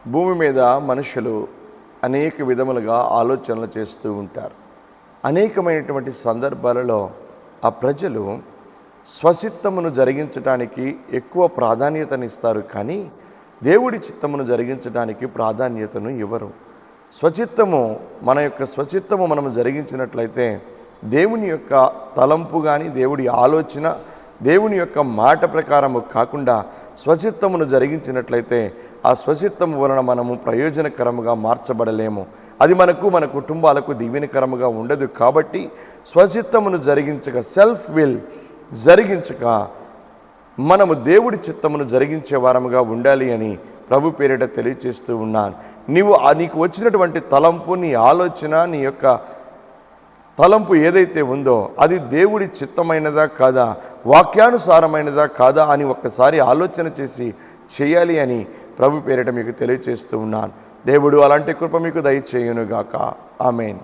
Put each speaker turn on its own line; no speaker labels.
భూమి మీద మనుషులు అనేక విధములుగా ఆలోచనలు చేస్తూ ఉంటారు. అనేకమైనటువంటి సందర్భాలలో ఆ ప్రజలు స్వచిత్తమును జరిగించడానికి ఎక్కువ ప్రాధాన్యతనిస్తారు, కానీ దేవుడి చిత్తమును జరిగించడానికి ప్రాధాన్యతను ఇవ్వరు. మన యొక్క స్వచిత్తము మనము జరిగించినట్లయితే దేవుని యొక్క తలంపు కానీ, దేవుడి ఆలోచన, దేవుని యొక్క మాట ప్రకారము కాకుండా స్వచిత్తమును జరిగించినట్లయితే ఆ స్వచిత్తము వలన మనము ప్రయోజనకరముగా మార్చబడలేము. అది మన కుటుంబాలకు దీవెనకరముగా ఉండదు. కాబట్టి స్వచిత్తమును జరిగించక, సెల్ఫ్ విల్ జరిగించక మనము దేవుడి చిత్తమును జరిగించే వారముగా ఉండాలి అని ప్రభు పేరిట తెలియచేస్తూ ఉన్నాను. నీకు వచ్చినటువంటి తలంపు, నీ ఆలోచన, నీ యొక్క తలంపు ఏదైతే ఉందో అది దేవుడి చిత్తమైనదా కాదా, వాక్యానుసారమైనదా కాదా అని ఒక్కసారి ఆలోచన చేసి చేయాలి అని ప్రభు పేరిట మీకు తెలియచేస్తూ ఉన్నాను. దేవుడు అలాంటి కృప మీకు దయచేయునుగాక. ఆమేన్.